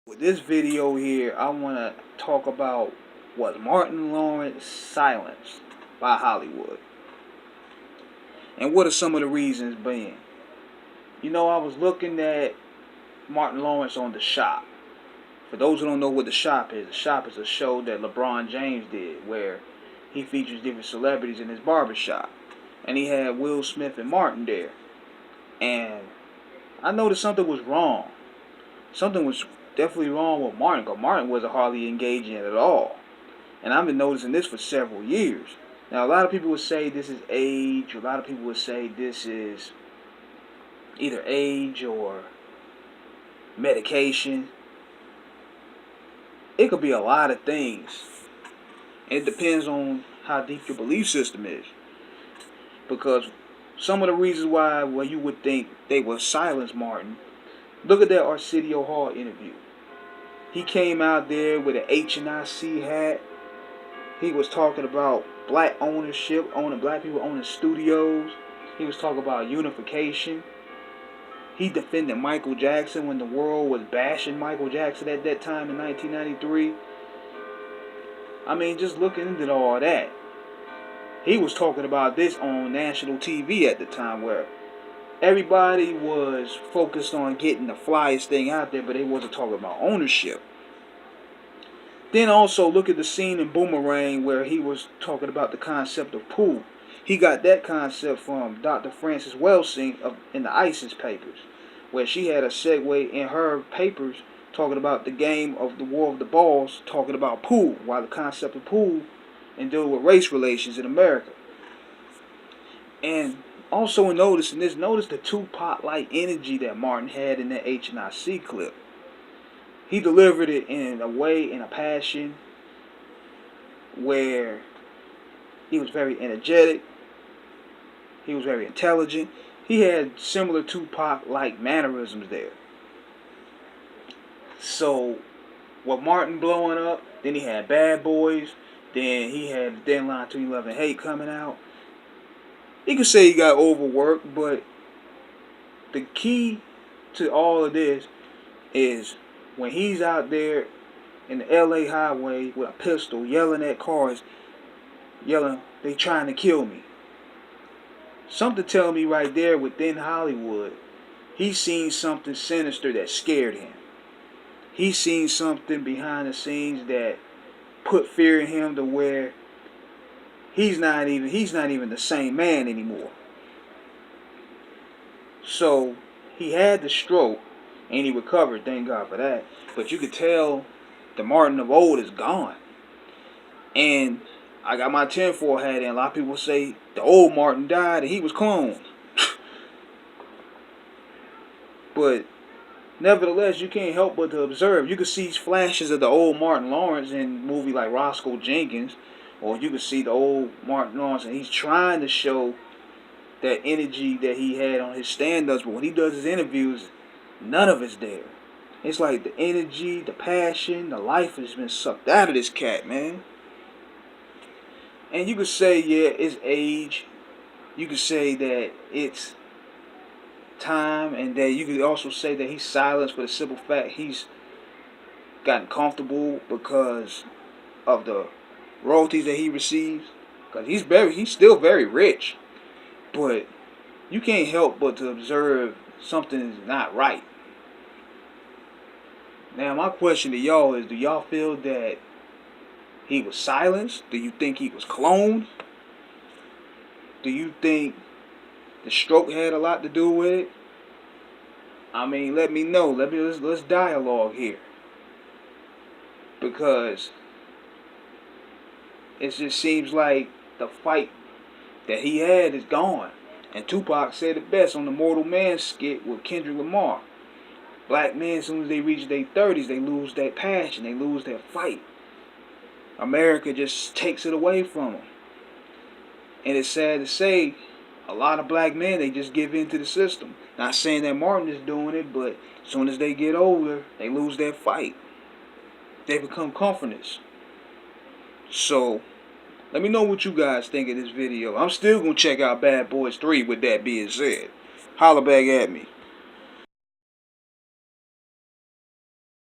With this video here, I want to talk about was Martin Lawrence silenced by Hollywood, and what are some of the reasons being. I was looking at Martin Lawrence on The Shop. For those who don't know what The Shop is a show that LeBron James did where he features different celebrities in his barbershop. And he had Will Smith and Martin there. And I noticed something was wrong. Something was definitely wrong with Martin, because Martin wasn't hardly engaging at all. And I've been noticing this for several years. Now, a lot of people would say this is age. A lot of people would say this is either age or medication. It could be a lot of things. It depends on how deep your belief system is. Because some of the reasons why you would think they would silence Martin, look at that Arsenio Hall interview. He came out there with an H&IC hat. He was talking about black ownership, black people owning studios. He was talking about unification. He defended Michael Jackson when the world was bashing Michael Jackson at that time in 1993. I mean, just looking into all that. He was talking about this on national TV at the time where everybody was focused on getting the flyest thing out there, but they wasn't talking about ownership. Then also look at the scene in Boomerang where he was talking about the concept of pool. He got that concept from Dr. Frances Welsing in the ISIS papers, where she had a segue in her papers talking about the game of the War of the Balls, talking about pool, while the concept of pool and dealing with race relations in America. And also notice the Tupac-like energy that Martin had in that H&IC clip. He delivered it in a way, in a passion, where he was very energetic. He was very intelligent. He had similar Tupac-like mannerisms there. So, with Martin blowing up, then he had Bad Boys, then he had Deadline 211 Hate coming out. You could say he got overworked, but the key to all of this is when he's out there in the LA highway with a pistol yelling at cars, yelling, "They trying to kill me." Something telling me right there within Hollywood, he's seen something sinister that scared him. He's seen something behind the scenes that put fear in him to where he's not even the same man anymore. So he had the stroke and he recovered, thank God for that. But you could tell the Martin of old is gone. And I got my tinfoil hat in. A lot of people say the old Martin died and he was cloned. But nevertheless, you can't help but to observe. You can see flashes of the old Martin Lawrence in a movie like Roscoe Jenkins, or you can see the old Martin Lawrence, and he's trying to show that energy that he had on his stand-ups, but when he does his interviews, none of it's there. It's like the energy, the passion, the life has been sucked out of this cat, man. And you could say, yeah, it's age. You could say that it's time, and that you could also say that he's silenced for the simple fact he's gotten comfortable because of the royalties that he receives. Because he's still very rich, but you can't help but to observe something is not right. Now, my question to y'all is: do y'all feel that he was silenced? Do you think he was cloned? Do you think the stroke had a lot to do with it? I mean, let me know. Let's dialogue here, because it just seems like the fight that he had is gone. And Tupac said it best on the Mortal Man skit with Kendrick Lamar. Black men, as soon as they reach their 30s, they lose that passion, they lose their fight. America just takes it away from them. And it's sad to say, a lot of black men, they just give in to the system. Not saying that Martin is doing it, but as soon as they get older, they lose their fight. They become comforters. So, let me know what you guys think of this video. I'm still going to check out Bad Boys 3 with that being said. Holla back at me.